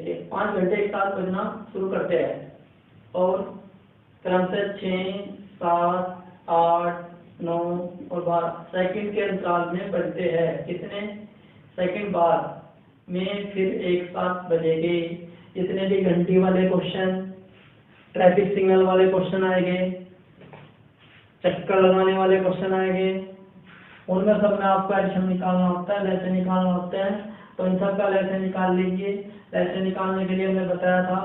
देखिए 5 घंटे एक साथ बजना शुरू करते हैं और क्रमशः 6, 7, 8, 9 और 12 सेकंड के अंतराल में बजते हैं। कितने सेकंड बाद में फिर एक साथ बजेंगे। जितने भी घंटी वाले क्वेश्चन, ट्रैफिक सिग्नल वाले क्वेश्चन आएंगे, चक्कर लगाने वाले क्वेश्चन आएंगे, उनमें सब में आपको एडिशन निकालना होता है, लेसन निकालना होता है। तो इन सब का लेसन निकाल लीजिए। लेसन निकालने के लिए मैंने बताया था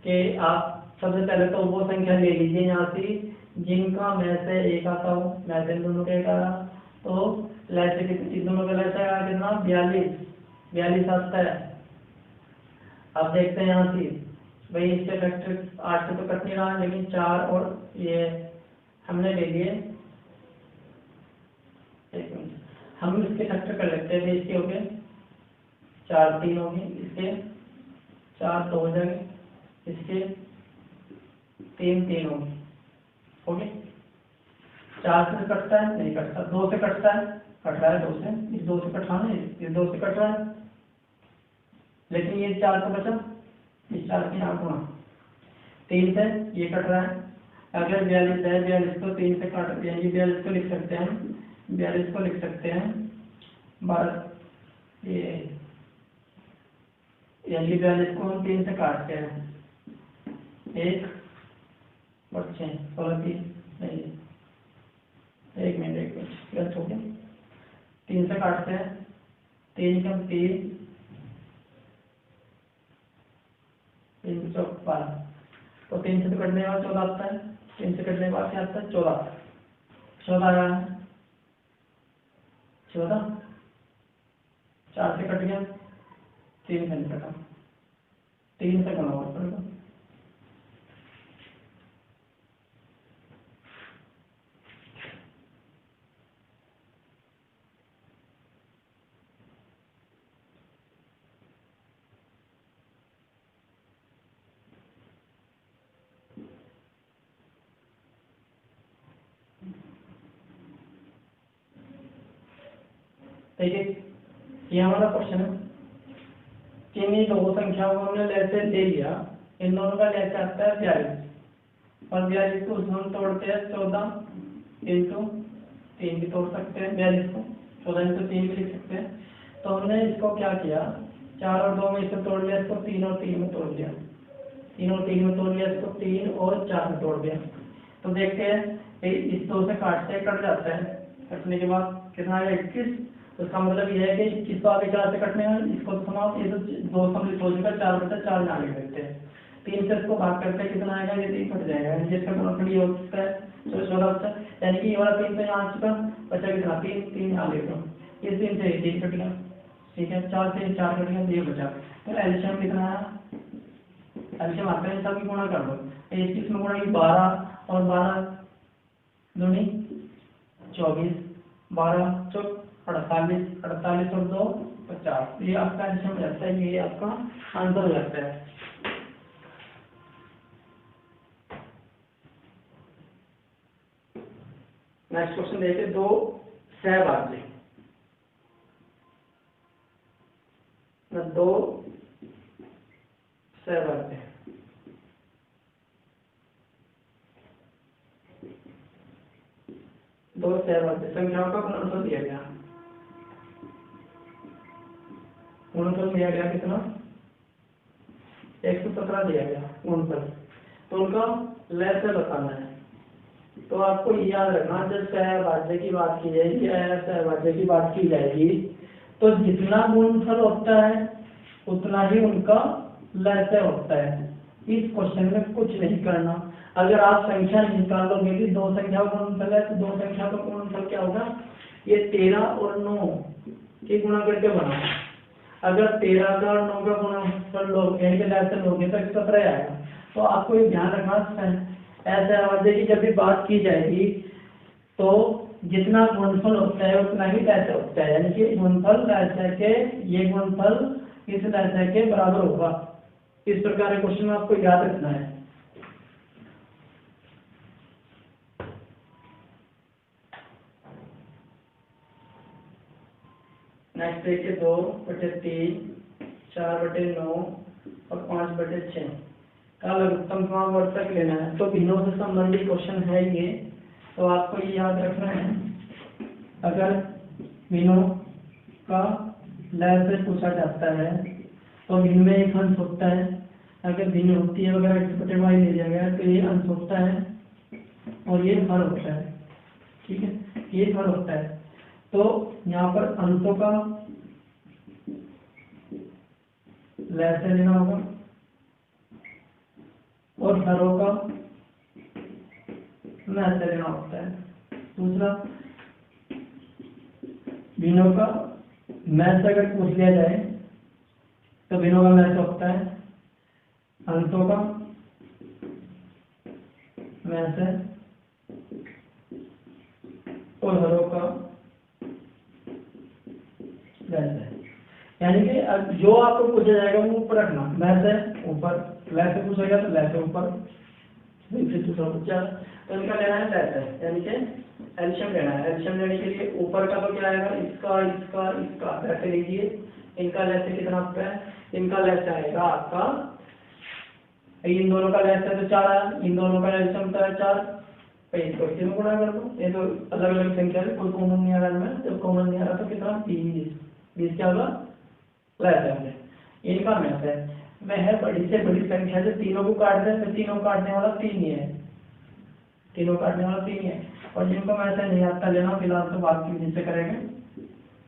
कि आप सबसे पहले तो वो संख्या ले लीजिए यहाँ से जिनका मैं से एक आता हो, मैं से इन दोनों का एक आया, तो लेसे इन दोनों का लेसा आया कितना 42 आता है। आप देखते हैं यहाँ से भाई इसके फैक्टर 8 से तो कट नहीं रहा है, लेकिन 4 और ये हमने ले लिए, एक मिनट हम इसके फैक्टर कर लेते हैं। इसके हो गए 4 3 हो गए, इसके 4 2 हो जाएंगे, इसके 3 3 हो गए। 4 से कटता है नहीं कटता, 2 से कटता है, कट रहा है 2 से, इस 2 से कटवाना है, इस 2 से कट रहा है, लेकिन ये 4 से बचा, इस 4 की यहाँ गुणा 3 से ये कट रहा है। अगर 42 है, 42 को 3 से काट दिया, 42 को लिख सकते हैं, 42 को लिख सकते हैं 12 ये, यानी 42 को हम 3 से काटते हैं 1 और 6 16 3 नहीं, एक मिनट गलत हो गया, 3 से काटते हैं, 3 कम 3 3 चौक 12, तो 3 से तो कटने के बाद 14 आता है, 3 से कटने के बाद क्या आता है 14 आया है, 14 4 से कट गया, 3 से नहीं कटा, 3 से गुणा और पड़ेगा। देखिए ये हमारा क्वेश्चन है कि इन दो संख्याओं को हमने लेसे ले लिया, इन दोनों का लेसे आता है 42 और 42 को हम तोड़ते हैं 14 इंटू 3 भी तोड़ सकते हैं, 42 को 14 इंटू 3 भी लिख सकते हैं। तो हमने इसको क्या किया, 4 और 2 में इसको तोड़ लिया, इसको 3 और 3 में तोड़ लिया, 3 और 3 में तोड़ लिया, इसको 3 और 4 में तोड़ दिया। तो देखते हैं इस 2 से काटते कट जाता है, कटने के बाद कितना आएगा 21। तो इसका मतलब ये है कि 21 तो आगे 4 से कटने हैं, इसको समाप्त, ये तो 2 सम्मिलित हो चुका, 4 बचा 4 में आगे करते हैं, 3 से इसको भाग करते हैं, कितना आएगा ये 3 कट जाएगा, जिसका गुणनफल ये हो सकता है तो 16 बचा, यानी कि ये वाला 3 तो यहाँ आ चुका, बचा कितना 3 यहाँ ले लो, इस 3 से 3 कट गया, ठीक है, 4 से 4 कट गया, ये बचा। तो एलसीएम कितना है, एलसीएम आता है सभी गुणा कर दो, 21 में गुणा 12 और 12 दूनी 24, 12 चौक 48, 48 और 2 50, ये आपका आंसर हो जाता है, ये आपका आंसर हो जाता है। नेक्स्ट क्वेश्चन देखिए, 2 सहभाज्य, 2 सहभाज्य, दो सहभाज्य संख्याओं का गुणनफल दिया गया, गुणनफल दिया गया कितना 117 दिया गया गुणनफल, तो उनका लेसे बताना है। तो आपको याद रखना, जब सहभाज्य की बात की जाएगी या सहभाज्य की बात की जाएगी तो जितना गुणनफल होता है उतना ही उनका लेसे होता है। इस क्वेश्चन में कुछ नहीं करना, अगर आप संख्या निकालोगे कि 2 संख्या का गुणनफल है तो 2 संख्या का गुणनफल क्या होगा, ये 13 और 9 की गुणा करके बना। अगर 13 का और 9 का गुणनफल लोगे यानी कि लेसे लोगे तो 17 आएगा। तो आपको ये ध्यान रखना, ऐसे अवधि की जब भी बात की जाएगी तो जितना गुणनफल होता है उतना ही लेसे होता है, यानी कि गुणनफल लेसे के ये गुणनफल इस लेसे के बराबर होगा। इस प्रकार के क्वेश्चन में आपको याद रखना है। नेक्स्ट देखिए 2/3 4/9 और 5/6 का लघुत्तम समावर्तक लेना है। तो भिन्नों से संबंधित क्वेश्चन है ये, तो आपको ये याद रखना है। अगर भिन्नों का लय से पूछा जाता है तो भिन्न में एक अंश होता है, अगर भिन्न होती है वगैरह x/y ले लिया गया तो ये अंश होता है और ये हर होता है। ठीक है, ये हर होता है। तो यहाँ पर अंशों का लय से लेना होगा और हरों का मैथ से लेना होता है। दूसरा, भिन्नों का मैथ अगर पूछ लिया जाए तो भिन्नों का मैथ होता है अंशों का मैथ है और हरों का मैथ है। यानी कि अब जो आपको पूछा जाएगा वो ऊपर रखना, मैथ है ऊपर, लय से पूछेगा तो लय से ऊपर, फिर दूसरा पूछा तो इनका लेना है लय से, यानी कि एल्शियम लेना है। एल्शियम लेने के लिए ऊपर का तो क्या आएगा, इसका इसका इसका ऐसे लीजिए। इनका लय से कितना आता है, इनका लय से आएगा आपका, इन दोनों का लय से तो 4 आया, इन दोनों का एल्शियम तो है 4, तो इसको इसी में गुणा कर दो। ये तो अलग अलग संख्या है, कोई कॉमन नहीं आ रहा है, जब कॉमन नहीं आ रहा तो कितना 20 क्या होगा लय से। इनका मैथ है वह बड़ी से बड़ी संख्या जो तीनों को काट दे, तो तीनों काटने वाला 3 ही है, तीनों काटने वाला 3 ही है। और जिनको मैथ नहीं आता लेना, फिलहाल तो बात की से करेंगे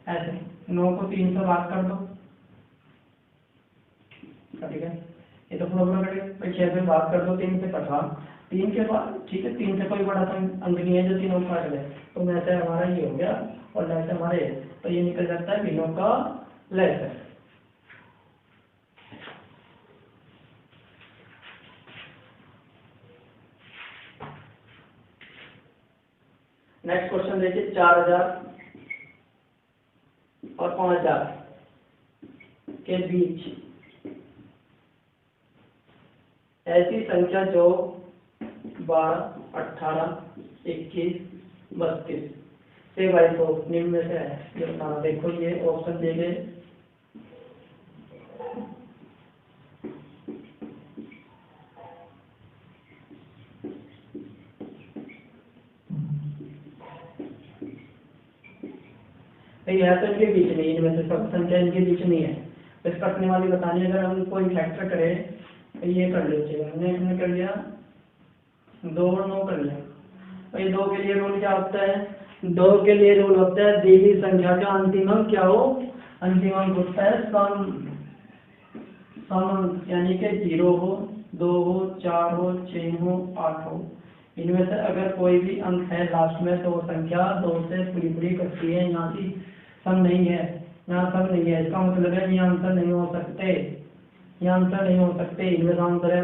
ऐसे, 9 को 3 से भाग कर दो, ठीक है, ये तो प्रॉब्लम कटेगा। 6 से भाग कर दो, 3 से कटा, 3 के बाद ठीक है, 3 से कोई बड़ा अंक नहीं है जो तीनों को काट ले, तो मैथ हमारा ये हो गया और लय हमारे, तो ये निकल जाता है भिन्नों का लय। नेक्स्ट क्वेश्चन देखिए, 4000 और 5000 के बीच ऐसी संख्या जो 12, 18, 21, 32 से 22 निम्न में से है, ये बताना। देखो ये ऑप्शन दे गए, है तो इनके बीच नहीं, इनमें से सब संख्या इनके बीच नहीं है, तो इस कटने वाली बतानी। अगर हम कोई फैक्टर करें तो ये कर लीजिएगा, हमने कर लिया 2 और 9 कर लिया। और ये 2 के लिए रूल क्या होता है, 2 के लिए रूल होता है दी गई संख्या का अंतिम अंक क्या हो, अंतिम अंक होता है सम, यानी कि 0 हो, 2 हो, 4 हो, 6 हो, 8 हो। इनमें से अगर कोई भी अंक है लास्ट में तो वो संख्या 2 से पूरी करती है। यहाँ की सम नहीं है, यहाँ सम नहीं है, इसका मतलब है ये आंसर नहीं हो सकते, ये आंसर नहीं हो सकते, इनमें आंसर है।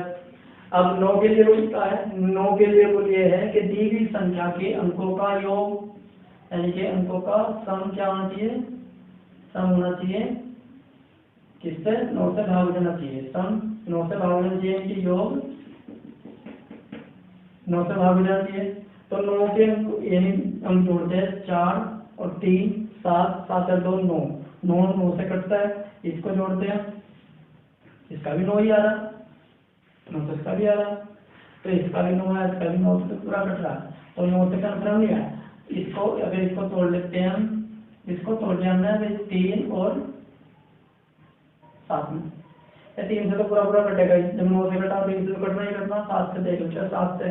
अब 9 के लिए रूल क्या है, 9 के लिए रूल ये है कि दी गई संख्या के अंकों का योग, यानी कि अंकों का सम क्या होना चाहिए, सम होना चाहिए किससे, 9 से भाग देना चाहिए, सम 9 से भाग देना चाहिए, कि योग 9 से भाग देना चाहिए। तो 9 के यानी हम जोड़ते हैं 4 और 3, 7, 7 और 2 9, 9 से कटता है, इसको जोड़ते हैं, इसका भी 9 ही आ रहा, 9 से इसका भी आ रहा, तो इसका भी 9 है, इसका भी 9 से पूरा कट रहा, तो 9 से कन्फर्म नहीं है। इसको अगर इसको तोड़ लेते हैं हम, इसको तोड़ लेना है 3 और 7 में, 3 से तो पूरा कटेगा, जब 9 से कटा 3 से तो कटना ही कटना। 7 से देख लो, 7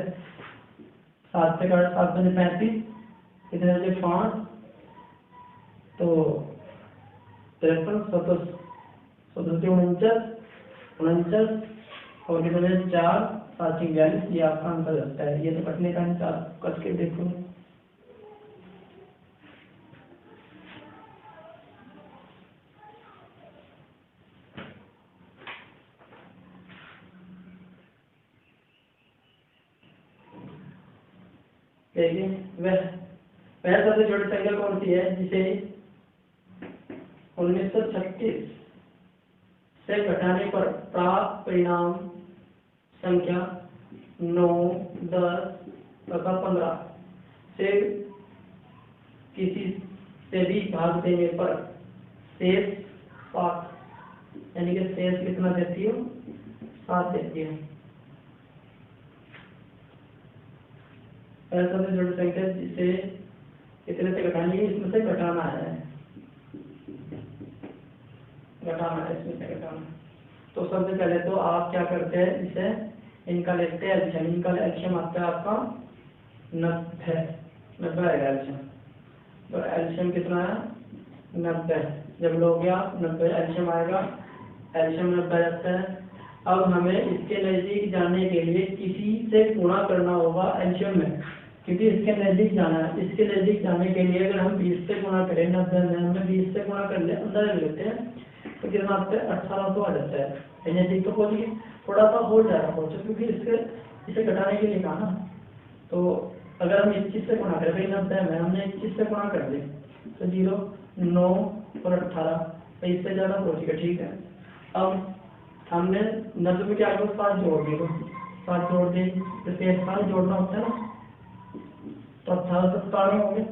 से कट, 7 से 35, इतने बजे 5 तो 53, 49 और कितने 4, 7, 42, ये आपका आंसर लगता है। ये तो कटने का हिसाब कट के देखो, देखिए वह सबसे छोटी संख्या कौन सी है जिसे 1936 से घटाने पर प्राप्त परिणाम संख्या 9, 10 तथा 15 से किसी से भी भाग देने पर शेष 7 यानी कि शेष कितना देती हो, 7 देती है। ऐसा से जुड़ी संख्या जिसे कितने से घटानी है, इसमें से घटाना है, इसमें से घटाना। तो सबसे पहले तो आप क्या करते हैं, इसे इनका लेते हैं एल्शियम। इनका एल्शियम आता है आपका 90 आएगा एल्शियम। तो एल्शियम कितना है, 90। जब लोगे आप 90 एल्शियम आएगा, एल्शियम 90 आता है। अब हमें इसके नजदीक जाने के लिए किसी से गुणा करना होगा एल्शियम में, क्योंकि इसके नजदीक जाना है। इसके नजदीक जाने के लिए अगर हम 20 से गुणा करें, 90 में हमने 20 से गुणा कर लिया, अंदर लेते हैं तो कितना आता है, 1800 आ जाता है। नजदीक तो पहुंच गए, थोड़ा सा हो जाएगा पहुंचे, क्योंकि इसे घटाने के लिए कहा ना। तो अगर हम 21 से गुणा करें, 90 में हमने 21 से गुणा कर दिया तो 0, 9 और 18, तो इससे ज़्यादा पहुंच गया। ठीक है, अब हमने 90 में क्या करो, 7 जोड़ दिए, 7 जोड़ दिए तो फिर 7 जोड़ना होता है ना, तो 1897 हो गए।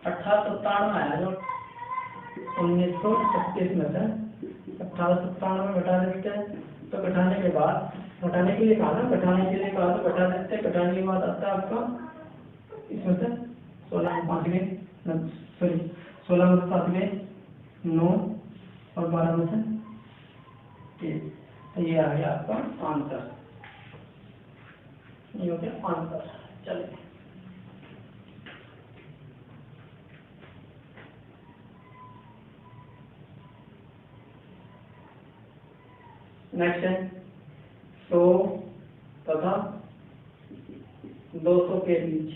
1897 आया जो 1936 में था। 1897 में घटा देते हैं, तो घटाने के बाद, घटाने के लिए कहा ना, घटाने के लिए कहा तो घटा देते हैं। घटाने के बाद आता है आपका इसमें से 16 में 5 गए, सॉरी 16 में 7 गए, 9 और 12 में से 3। तो ये आ गया आपका आंसर, ये हो गया आंसर। चलिए नेक्स्ट है 100 तथा 200 के बीच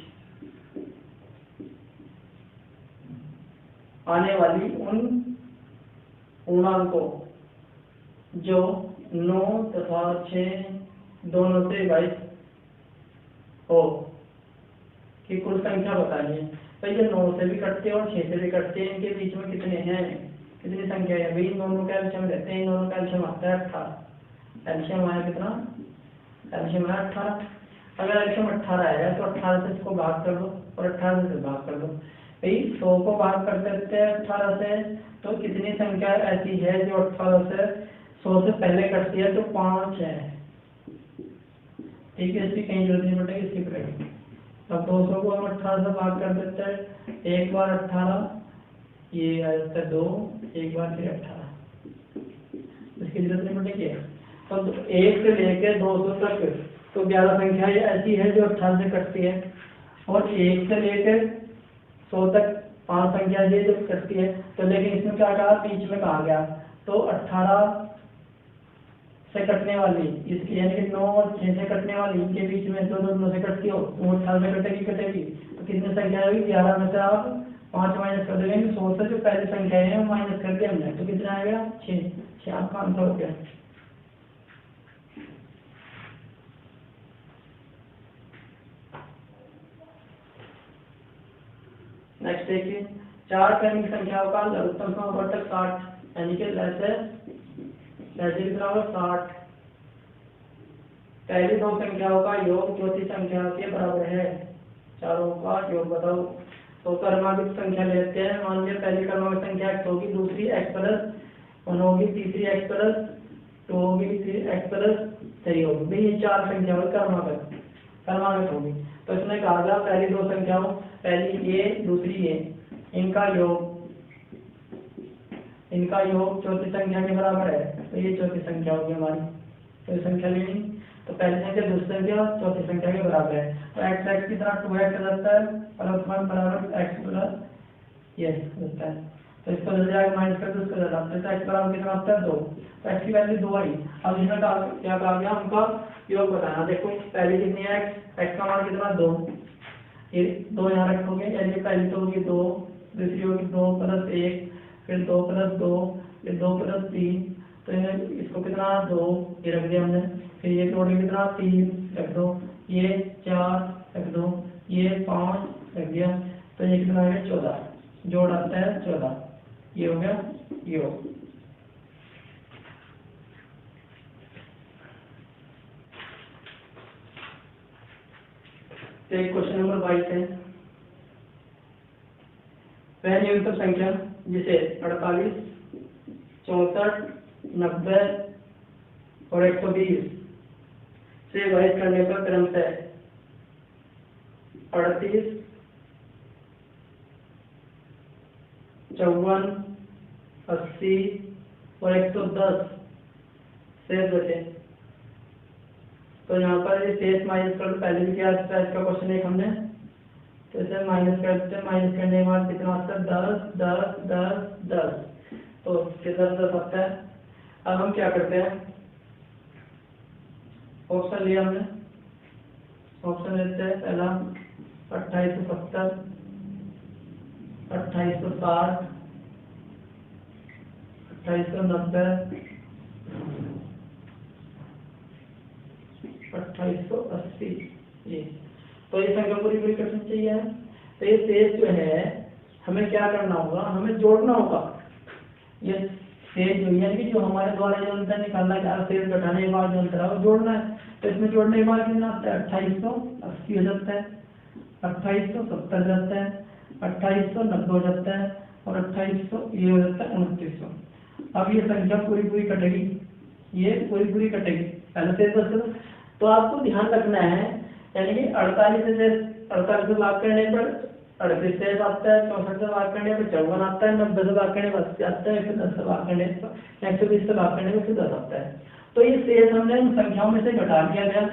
आने वाली उन पूर्णांकों जो 9 तथा 6 दोनों से विभाजित हो कि कुल संख्या बताइए। तो ये 9 से भी कटते हैं और 6 से भी कटते हैं, इनके बीच में कितने हैं, कितनी संख्या है। भाई दोनों का एल्शियम लेते हैं, इन दोनों का एल्शियम आता है 18। एल्शियम आया कितना, एल्शियम आया 18। अगर एल्शियम 18 आएगा तो 18 से इसको भाग कर दो और 18 से भाग कर दो। भाई 100 को भाग कर देते हैं 18 से, तो कितनी संख्या ऐसी है जो 18 से 100 से पहले कटती है, तो 5 है। ठीक है, इसकी कहीं जरूरत नहीं पड़ेगी, इसकी पड़ेगी। अब 200 को हम 18 से भाग कर देते हैं, एक बार 18, ये आ जाता है 2, एक बार फिर 18, इसकी जरूरत नहीं पड़ेगी। तो 1 से लेकर 200 तक तो 11 संख्या ऐसी है जो 18 से कटती है, और 1 से लेकर 100 तक 5 संख्या है जो कटती है। तो लेकिन इसमें क्या कहा, बीच में कहा गया, तो 18 से कटने वाली इसकी, यानी कि 9 और 6 से कटने वाली, इनके बीच में जो दोनों से कटती हो वो 18 से कटेगी। तो कितनी संख्या होगी, 11 में से आप 5 माइनस कर देंगे, 100 से जो पहली संख्या है वो माइनस कर दिया हमने, तो कितना आएगा, 6 आपका आंसर हो गया। नेक्स्ट देखिए, 4 क्रमिक संख्याओं का लघुत्तम समावर्तक 60, यानी कि लैसे कितना होगा, 60। पहली 2 संख्याओं का योग चौथी संख्या के बराबर है, चारों का योग बताओ। तो क्रमांकित संख्या लेते हैं। मान लिया पहली क्रमांकित संख्या x होगी, दूसरी x+1 होगी, तीसरी x+2 होगी, तीसरी x+3 होगी। भाई ये 4 संख्याओं क्रमांकित होगी। तो इसमें कहा गया पहली 2 संख्याओं, पहली ये दूसरी ये, इनका योग चौथी संख्या के बराबर है। तो ये चौथी संख्या होगी हमारी, तो ये संख्या लेनी। तो पहली संख्या दूसरी संख्या चौथी संख्या के बराबर है। तो x की तरह 2x रहता है, +1 बराबर x+ ये रहता है। तो इसको ले जाकर माइनस करके उसको लगाते हैं, तो x बराबर कितना आता है, 2। तो x की वैल्यू 2 आई। अब इसमें क्या कहा गया, उनका योग बताना। देखो पहली कितनी है, x का मान कितना, 2, ये 2 यहाँ रखोगे, यानी पहली तो होगी 2, दूसरी होगी 2 + 1, फिर 2 + 2, फिर 2 + 3, तो इसको कितना 2 ये रख दिया हमने। फिर ये जोड़ के कितना 3 रख दो, ये 4 रख दो, ये 5 रख दिया, तो ये कितना है 14, जोड़ आता है 14। ये हो गया योग। तो क्वेश्चन नंबर 22 है, वह न्यूनतम संख्या जिसे 48, 64, 90 और 120 से विभाजित करने पर क्रमशः 38, 54, 80 और 110 शेष बचे। तो यहाँ पर ये शेष माइनस कर, पहले भी किया था इसका क्वेश्चन एक हमने, तो इसे माइनस करते हैं, माइनस करने के बाद कितना आता है 10 10 10 10, तो 10 10 आता है। अब हम क्या करते हैं, ऑप्शन लिया हमने, ऑप्शन लेते हैं पहला 2870, 2860, 2890, 2880, ये तो ये संख्या पूरी पूरी करनी चाहिए। तो ये शेष जो है हमें क्या करना होगा, हमें जोड़ना होगा। ये शेष जो यानी कि जो हमारे द्वारा जो अंतर निकालना है, शेष घटाने के बाद जो अंतर है वो जोड़ना है। तो इसमें जोड़ने के बाद कितना आता है 2880 हो जाता है, 2870 हो जाता है, 2890 हो जाता है और 2800 ये हो जाता है 2900। अब ये संख्या पूरी पूरी कटेगी, ये पूरी पूरी कटेगी पहले से। तो आपको ध्यान रखना है, यानी कि 48 से भाग करने पर 38 से आता है, 64 से भाग करने पर 54 आता है, 90 से भाग करने पर 80 आता है, फिर 10 से भाग करने पर 120 से भाग करने पर फिर 10 आता है। तो ये शेष हमने इन संख्याओं में से घटा दिया गया,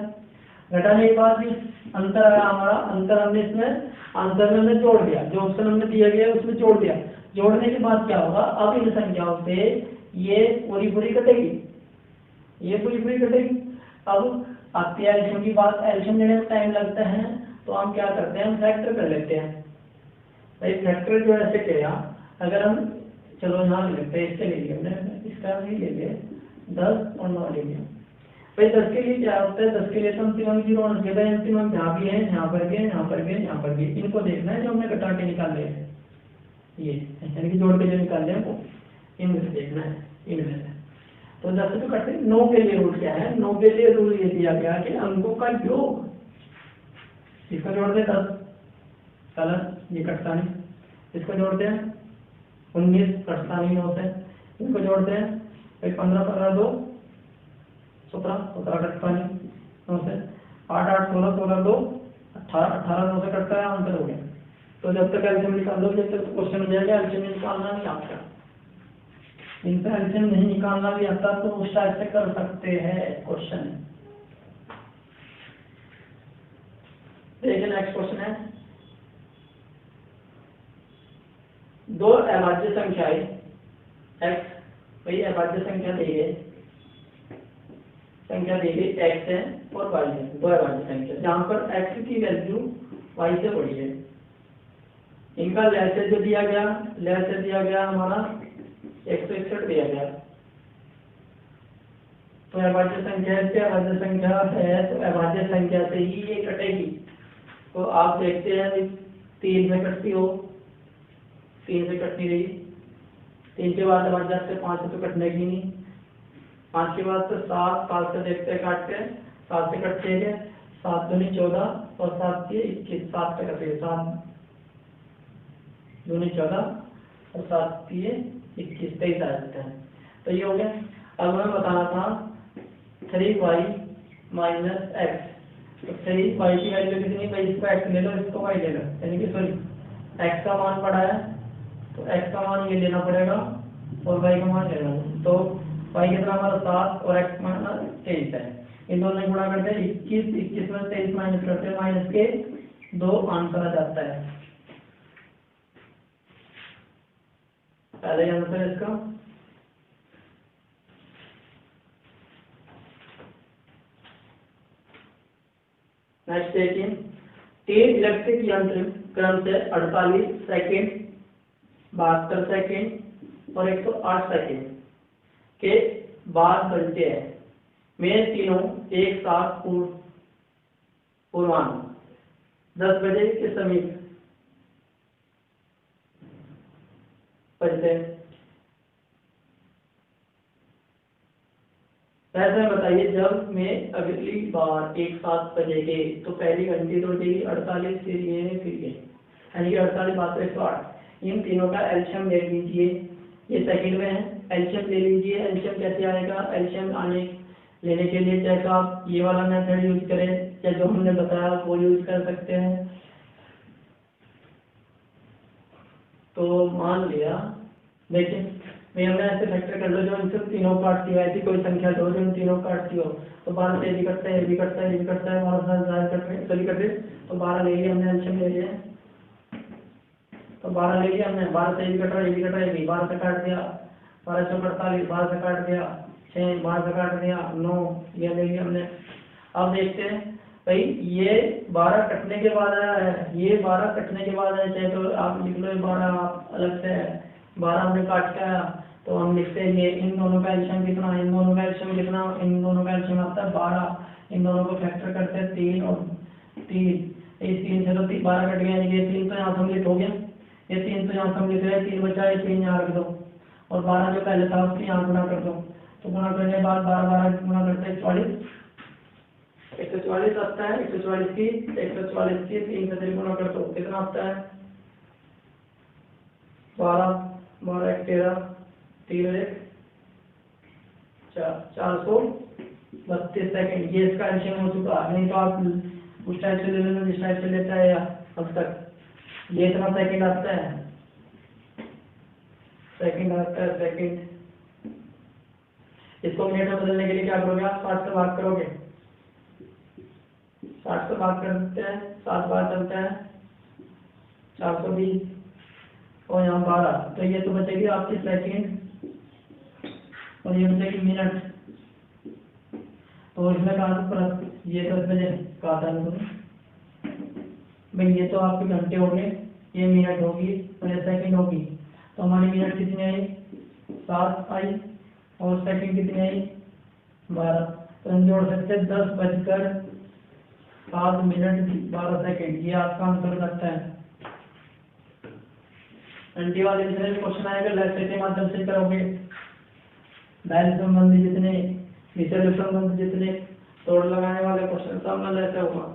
घटाने के बाद ये अंतर आया हमारा, अंतर हमने इसमें आंसर में हमने जोड़ दिया, जो ऑप्शन हमने दिया गया उसमें जोड़ दिया। जोड़ने के बाद क्या होगा, अब इन संख्याओं से ये पूरी पूरी कटेगी, ये पूरी पूरी कटेगी। अब आती है एल्शियम की बात, एल्शियम लेने में टाइम लगता है, तो हम क्या करते हैं, हम फैक्टर कर लेते हैं। भाई फैक्टर जो ऐसे किया, अगर हम चलो यहाँ ले लेते हैं, इससे ले लिया हमने, इसका भी ले लिया 10 और 9 ले लिया। भाई 10 के लिए क्या होता है, 10 के लिए तो अंतिम अंक 0 होना चाहिए, अंतिम अंक जहाँ भी है, यहाँ पर गए, यहाँ पर गए, यहाँ पर गए, इनको देखना है जो हमने घटा के निकाल लिया है, ये यानी कि जोड़ के जो निकाल लिया वो इनमें से देखना है, इनमें से। तो 10 से तो कटते, 9 के लिए रूल क्या है, 9 के लिए रूल ये दिया गया कि अंकों का योग, इसको जोड़ते हैं 10, चलो ये कटता नहीं, इसको जोड़ते हैं 19, कटता नहीं 9 से, इसको जोड़ते हैं 15 15 2 17, 17 कटता नहीं 9 से, 8 8 16 16 2 18 18 9 से कटता है, आंसर हो गया। तो जब तक एल्शियम निकाल लो, जब तक क्वेश्चन हो जाएगा, एल्शियम निकालना नहीं आता, इनसे एल्शियम नहीं निकालना भी आता तो उस टाइप से कर सकते हैं क्वेश्चन। देखिए नेक्स्ट क्वेश्चन है, दो अभाज्य संख्याएं x, वही अभाज्य संख्या दी गई, x है और y है, दो अभाज्य संख्या जहां पर x की वैल्यू y से बड़ी है। इनका लहर जो दिया गया हमारा 161 दिया गया। तो अभाज्य संख्या से अभाज्य संख्या है, तो अभाज्य संख्या से ही ये कटेगी। तो आप देखते हैं 3 से कटती हो, 3 से कट नहीं रही, 3 के बाद अभाज्य से 5 से तो कटने की नहीं, 5 के बाद तो 7, 7 से देखते हैं काट के, 7 से कटते हैं, 7 दूनी 14 और 7 के 21, 7 से कटेगा, 7 दूनी 14 और 7 के 21, 23 आ जाते हैं। तो ये हो गया। अब हमें बताना था 3y माइनस एक्स, तो 3y की वैल्यू कितनी, भाई इसको x ले लो, इसको y ले लो, यानी कि सॉरी x का मान पड़ा है तो x का मान ये लेना पड़ेगा और y का मान लेना। तो y कितना हमारा 7 और x मान 23 है, इन दोनों में गुणा करते हैं 21, 21 में 23 माइनस करते हैं, माइनस के 2 आंसर आ जाता है। पहले आंसर है इसका। नेक्स्ट देखिए, 3 इलेक्ट्रिक यंत्र क्रम से 48 सेकेंड, 72 सेकेंड और 108 सेकेंड के बाद बनते हैं। में तीनों एक साथ पूर्वाह्न 10 बजे के समीप पढ़ते। वैसे बताइए, जब मैं अगली बार एक साथ बजेंगे तो पहली घंटी तो बजेगी 48, फिर ये यानी कि 48 बात 108, इन तीनों का एल्शियम ले लीजिए। ये सेकंड में है एलसीएम ले लीजिए। एलसीएम कैसे आएगा? एलसीएम लेने के लिए चाहे तो आप ये वाला मेथड यूज करें या जो हमने बताया वो यूज कर सकते हैं। तो मान लिया, देखिए मैं हमने ऐसे फैक्टर कर लो जो इन सब तीनों काटती हो, ऐसी कोई संख्या दो जो इन तीनों काटती हो। तो 12 से ये भी कटता है, ये भी कटता है, ये भी कटता है, 12 से ज़्यादा कट रहे हैं, सभी कट रहे। तो 12 ले लिया हमने, एलसीएम ले लिया। तो 12 ले लिया हमने, 12 से ये भी कट रहा है, ये भी कट रहा है, ये भी 12 से काट दिया, 1248, 12 से काट दिया, 6, 12 से काट दिया, 9, ये ले लिया हमने। अब देखते हैं भाई ये 12 कटने के बाद आया है, ये 12 कटने के बाद आया, चाहे तो आप लिख लो ये 12 आप अलग से है, 12 हमने काट के आया। तो हम लिखते हैं ये इन दोनों का एलसीएम कितना, इन दोनों का एलसीएम कितना, इन दोनों का एलसीएम आता है 12। इन दोनों को फैक्टर करते हैं 3 और 3, इस 3 से तो 12 कट गया, ये 3 तो यहाँ सम्मिलित हो गया, ये 3 तो यहाँ सम्मिलित है, 3 बचा, ये 3 यहाँ रख दो और 12 जो पहले था उसकी यहाँ गुणा कर दो। तो गुणा करने के बाद 12 गुणा करते हैं 144 आता है, 144 की 3 से 3 गुणा कर दो, कितना आता है 12, 12 1 13, 3 1 432 सेकंड। ये इसका एलसीएम हो चुका। नहीं तो आप उस टाइप से ले लेना जिस टाइप से लेता है या अब तक। ये इतना सेकंड आता है, सेकंड। इसको मिनट में बदलने के लिए क्या करोगे आप? 60 से भाग करोगे, 60 से भाग करते हैं, 7 बार चलता है 420 और यहाँ 12, तो ये तो बचेगी आपकी सेकंड और ये बचेगी मिनट। तो इसमें कहा था ये 10 बजे कहा था भाई, ये तो आपके घंटे हो गए, ये मिनट होगी और ये सेकंड होगी। तो हमारी मिनट कितनी आई? 7 आई और सेकंड कितनी आई? 12। तो हम जोड़ सकते हैं 10 बजकर 7 मिनट 12 सेकंड। ये आपका आंसर लगता है। एंटी वाले जितने भी क्वेश्चन आएगा लेफ्ट के माध्यम से करोगे, डायल संबंधी जितने, विषय संबंधी जितने, तोड़ लगाने वाले क्वेश्चन सब में ऐसा होगा।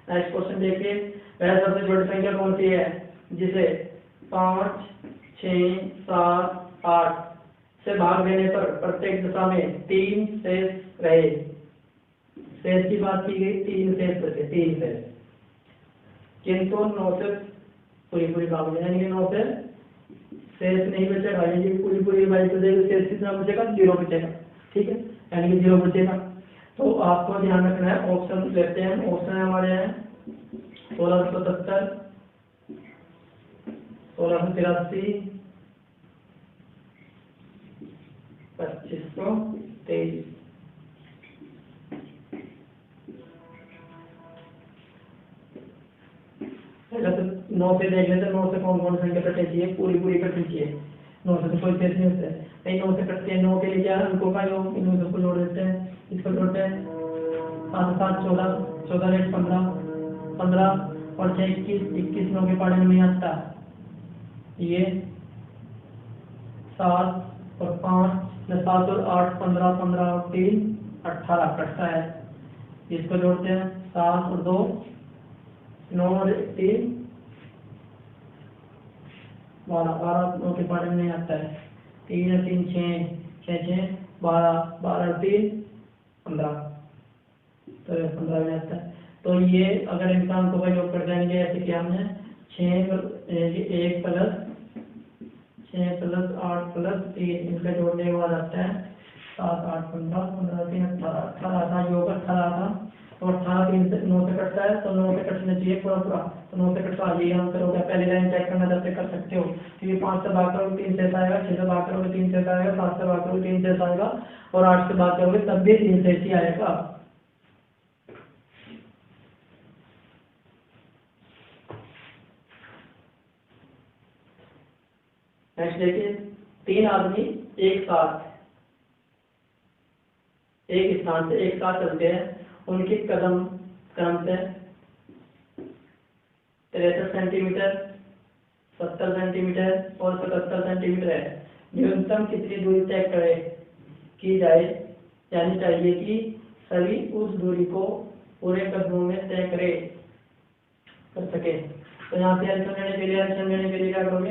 नेक्स्ट क्वेश्चन देखिए, वह सबसे छोटी संख्या कौन सी है जिसे 5, 6, 7, 8 से भाग देने पर प्रत्येक दशा में 3 शेष रहे। शेष की बात की गई, 3 शेष बचे, 3 शेष, किंतु 9 से पूरी भाग देना, यानी 9 से शेष नहीं बचेगा, यानी पूरी भाग तो देगा, शेष कितना बचेगा? 0 बचेगा, ठीक है, यानी कि 0 बचेगा। तो आपको ध्यान रखना है, ऑप्शन लेते हैं। ऑप्शन हमारे हैं 1670, 1683, 2523। पहले तो 9 से देख लेते, 9 से कौन कौन संख्या कटनी चाहिए? पूरी कटनी चाहिए, 9 से तो कोई शेष नहीं होता है। कहीं 9 से कटते हैं, 9 के लिए क्या है? अंकों का योग, इन सबको जोड़ देते हैं, इसको जोड़ते हैं 7 7 14, 14 8 15, 15 और 6 21, 9 के पाड़े में नहीं आता। ये 7 और 5, 7 और 8 15, 15 और 3 18 कटता है। इसको जोड़ते हैं 7 और 2 9 और 3 12, 12 9 के पाड़े में नहीं आता है। 3 और 3 6 12, 12 और 3 15, तो 15 में आता है। तो ये अगर इंसान को योग कर जाएंगे ऐसे कि हमने 1 प्लस 8 प्लस 3 इनका जोड़ने के बाद आता है 7 8 15, 15 3 18, 18 आता योग 18 था। तो 18 3 से 9 से कटता है, तो 9 से कटना चाहिए पूरा, तो 9 से कटता यही आंसर हो गया। पहली लाइन चेक करना जब तक कर सकते हो, क्योंकि 5 से भाग करोगे 3 शेष आएगा, 6 से भाग करोगे 3 शेष आएगा, 7 से भाग करोगे 3 शेष आएगा और 8 से भाग करोगे तब भी 3 शेष ही आएगा। नेक्स्ट देखिए, 3 आदमी एक स्थान से एक साथ चलते हैं, उनके कदम क्रम से 63 सेंटीमीटर, 70 सेंटीमीटर और 77 सेंटीमीटर है। न्यूनतम कितनी दूरी तय की जानी चाहिए कि सभी उस दूरी को पूरे कदमों में तय कर सके? तो यहाँ से एल्सियम लेने के लिए क्या करोगे?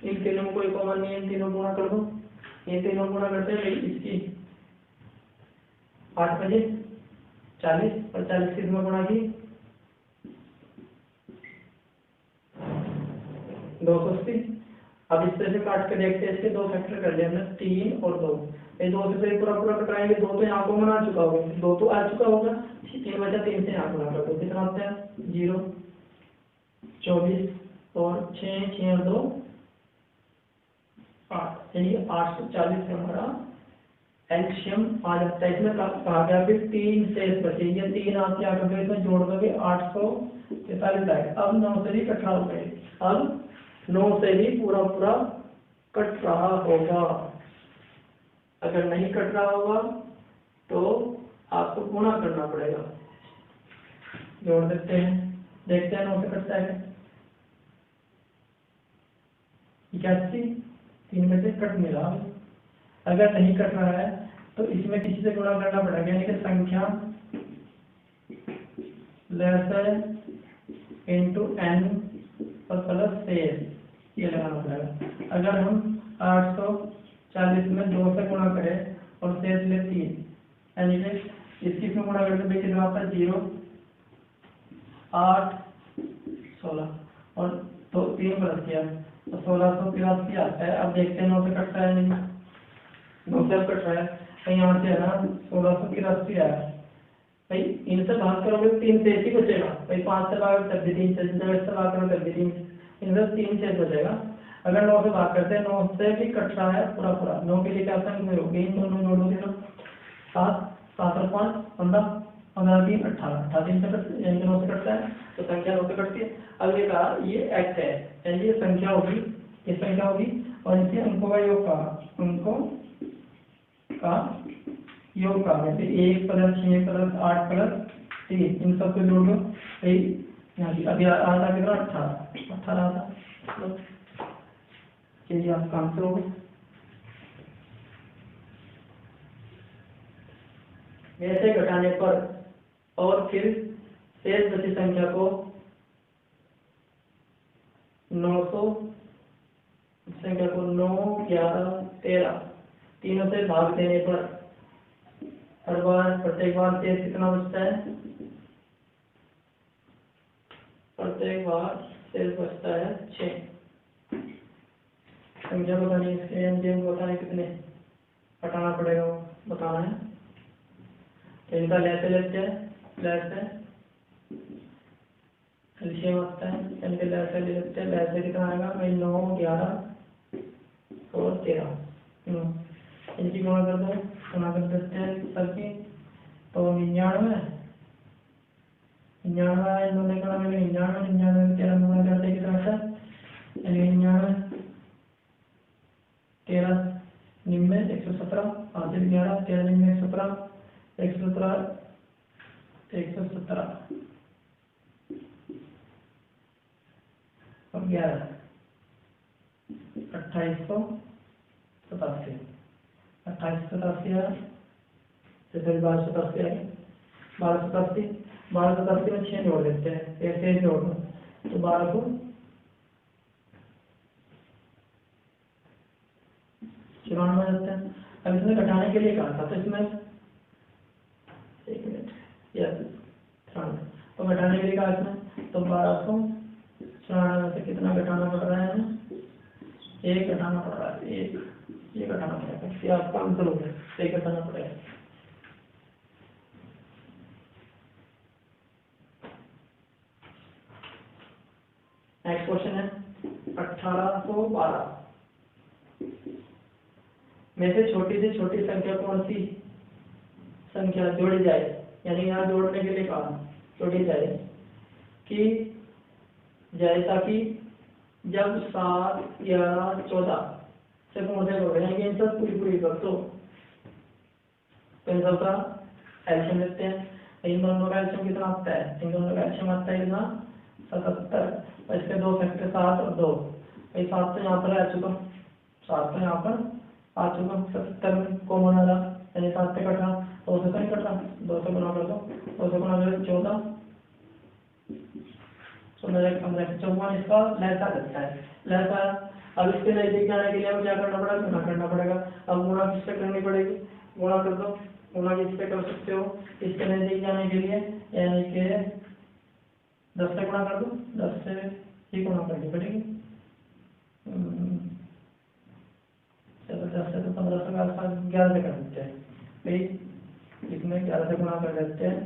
इन तीनों में कोई कॉमन नहीं है, इन तीनों गुणा कर दो, ये तीनों गुणा करते हैं इसकी 8 बजे 40 और 40 किस में गुणा की 280। अब इस तरह से काट के देखते हैं, इसके दो फैक्टर कर लिया हमने 3 और 2, ये 2 से पूरा पूरा कटाएंगे, 2 तो यहाँ कॉमन आ चुका होगा, 2 तो आ चुका होगा, 3 बचा 3 से यहाँ गुणा कर दो, कितना आता है 0 24 और 6 और 2 8, यानी 840 से हमारा एलसीएम आ जाता है। इसमें कहा गया फिर 3 शेष बचे, ये 3 आप क्या करोगे इसमें जोड़ दोगे 843 आएगा। अब 9 से भी कट रहा होगा, अब 9 से भी पूरा पूरा कट रहा होगा, अगर नहीं कट रहा होगा तो आपको गुणा करना पड़ेगा। जोड़ देते हैं, देखते हैं 9 से कटता है 81, 3 में से कट नहीं रहा। अगर नहीं कट रहा है तो इसमें किसी से गुणा करना पड़ेगा, यानी कि संख्या लेस इंटू एन और प्लस शेष, ये लगाना पड़ेगा। अगर हम 840 में 2 से गुणा करें और शेष ले 3, यानी कि इसकी में गुणा करके कितना आता है 0 8 16 और तो 3 प्लस किया तो 1683 आता है। अब देखते हैं 9 से कटता है नहीं, 9 से कट रहा है, तो यहाँ से है ना 1683 आया भाई, इनसे भाग करोगे 3 से ही बचेगा भाई, 5 से भाग कर दी 3 से भाग करो कर दी 3, इनसे 3 से बचेगा। अगर 9 से भाग करते हैं 9 से भी कट रहा है पूरा पूरा, 9 के लिए क्या संख्या होगी, इन दोनों जोड़ दोगे ना 7 7 और 5 15 15 3 18 18 से कट, यानी 9 से कटता है तो संख्या 9 से कटती है। अब ये कहा ये एक्स है, यानी ये संख्या होगी, ये संख्या होगी और इसके अंकों का योग का, अंकों का योग का, जैसे 1 प्लस 6 प्लस 8 प्लस 3, इन सबको जोड़ लो भाई, अभी आ रहा कितना 18 आता। चलिए आप काम करोगे, ऐसे घटाने पर और फिर शेष बची संख्या को 900 संख्या को 9 11 13 तीनों से भाग देने पर हर बार प्रत्येक बार शेष कितना बचता है, प्रत्येक बार शेष बचता है 6। संख्या बतानी इसके बताने कितने हटाना पड़ेगा वो बताना है, तो इनका लेते लेते एलसीएम आता है, इनके लेते लेते लेते कितना आएगा भाई 9 11 और 13, इनकी गुणा कर दो, गुणा कर देते हैं सबकी, तो 99 इन्होंने कहा मैंने 99 13 गुणा करते कितना था, यानी 99 13 निम्न 117 5 11 13 निम्न 117 117 और 11 2887 जैसे 1287 आएगा, 1287 में 6 जोड़ देते हैं, ऐसे जोड़ दो तो 12 को 94 हो जाता है। अब इसमें घटाने के लिए कहा था, तो इसमें 1 मिनट तो घटाने के लिए कहा इसमें, तो 1294 से कितना घटाना पड़ रहा है, 1 घटाना पड़ रहा है, 1 ये घटाना पड़ेगा, ये आपका आंसर हो गया, 1 घटाना पड़ेगा। नेक्स्ट क्वेश्चन है 1812 में से छोटी संख्या कौन सी संख्या जोड़ी जाए, यानी यहाँ जोड़ने के लिए कहा जोड़ी जाए कि जैसा कि जब 7 11 14 से पहुंचे हो गए, यानी इन सब पूरी कर दो, तो इन सब का एल्शियम लेते हैं, इन दोनों का एल्शियम कितना आता है, इन दोनों का एल्शियम आता है कितना 77, और इसके दो फैक्टर 7 और 2, 7 तो यहाँ पर आ चुका, 7 तो यहाँ पर आ चुका, 77 कॉमन आ रहा, यानी 7 से कट रहा, 2 से नहीं कट रहा, 2 से गुना कर दो, 2 से गुना कर 14 16 15 54, इसका लहसा लगता है, लहसा अब इसके नजदीक जाने के लिए हमें क्या करना पड़ेगा, गुणा करना पड़ेगा। अब गुणा किससे करनी पड़ेगी, गुणा कर दो, गुणा किससे कर सकते हो, इसके नजदीक जाने के लिए, यानी कि 10 से गुणा कर दो, 10 से ही गुणा करनी पड़ेगी। चलो 10 से तो 15 से 11 से कर देते हैं भाई, इसमें 11 से गुणा कर देते हैं।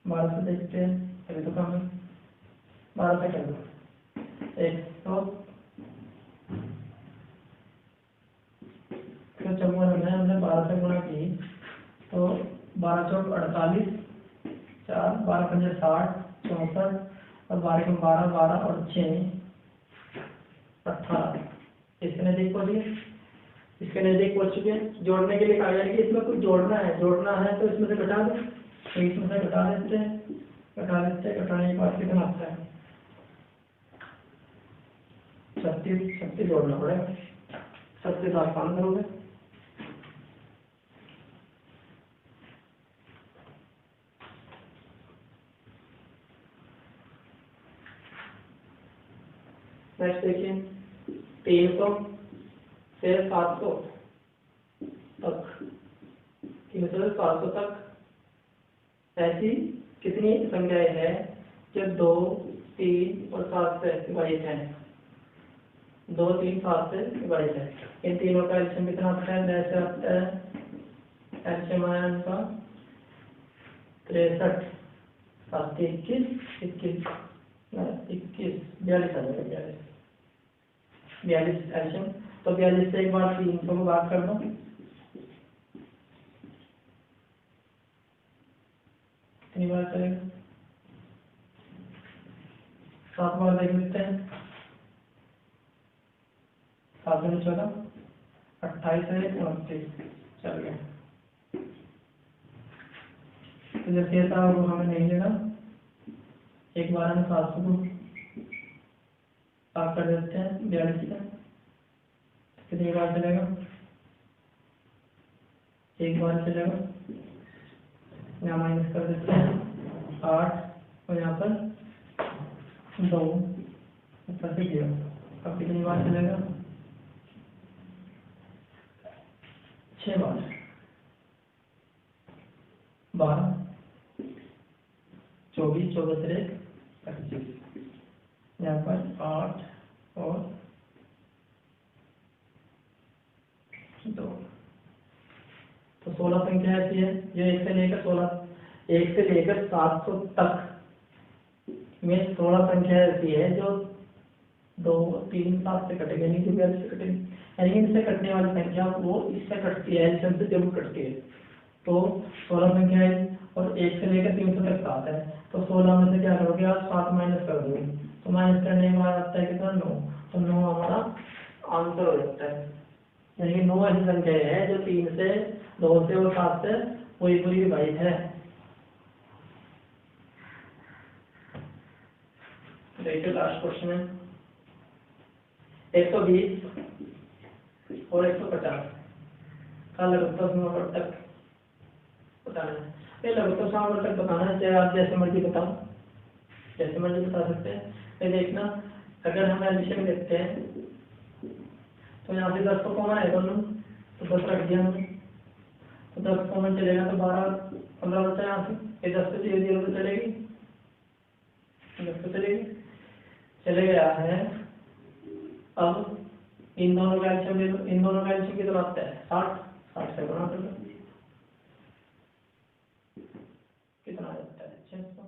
बारह से देखते हैं, अभी तो कम है, 12 से कर दो, 100 तो चौवन है, हमने 12 से गुणा की तो 12 चौक 48, 4 12 पंजे 60, 64 और 12 के 12, 12 और 6 18। इसके नजदीक पहुंच गए, इसके नजदीक पहुंच चुके हैं। जोड़ने के लिए कहा गया कि इसमें कुछ जोड़ना है, जोड़ना है तो इसमें से घटा दो, तो इसमें से घटा देते हैं, घटाने के बाद कितना आता है 36, 36 जोड़ना पड़ेगा, 36 आप काम करोगे। नेक्स्ट देखिए, 300 से 700 तक, 300 से 700 तक ऐसी कितनी संख्याएं हैं जो 2, 3 और 7 से विभाजित है, 2, 3, 7 से विभाजित है। इन तीनों का एलसीएम कितना आता है, जैसे आता है एलसीएम आया इनका 63, 7 21, 21, 42 आ जाएगा, 42 एलसीएम। तो 42 से एक बार 300 को बात कर दो, कितनी बार चलेगा, 7 बार देख लेते हैं, 7 में 14, 28 है 29, चल गया। तो जैसे ये था वो हमें नहीं लेना, एक बार हम 700 को बात कर देते हैं 42 का, कितनी बार चलेगा, एक बार चलेगा, यहाँ माइनस कर देते हैं 8 और यहाँ पर 2 ऊपर से 0। अब कितनी बार चलेगा, 6 बार, 12, 24, 24 से 25, यहाँ पर 8 और 2, तो 16 संख्या ऐसी है जो 1 से लेकर 700 तक में 16 संख्या ऐसी है जो 2, 3, 7 से कटेगी, नहीं तो 42 से कटेगी, यानी इनसे कटने वाली संख्या वो इससे कटती है, एलसीएम से जरूर कटती है। तो 16 संख्या है और 1 से लेकर 300 तक 7 है, तो 16 में से क्या करोगे आप, 7 माइनस कर दोगे, तो माइनस करने के बाद आता है कितना 9, तो 9 हमारा आंसर हो जाता है। यानी 9 ऐसी संख्या है जो 3 से, 2 से और 7 से पूरी पूरी विभाजित है। देखिए लास्ट क्वेश्चन है, 120 और 150 का लघुत्तम समावर्तक बताना है। ये लघुत्तम समावर्तक बताना है, चाहे आप जैसे मर्जी बताओ, जैसे मर्जी बता सकते हैं। ये देखना, अगर हम एडिशन देखते हैं तो यहाँ से 10 को कॉमन है दोनों, तो 10 रख दिया हमने, तो 10 कॉमन चलेगा तो 12, 15 बचा यहाँ से, ये 10 से 0 तो चलेगी, 10 तो चलेगी, चले गया है। अब इन दोनों का एलसीएम कितना आता है 60, 60 से गुणा कर लो, कितना आता है 600।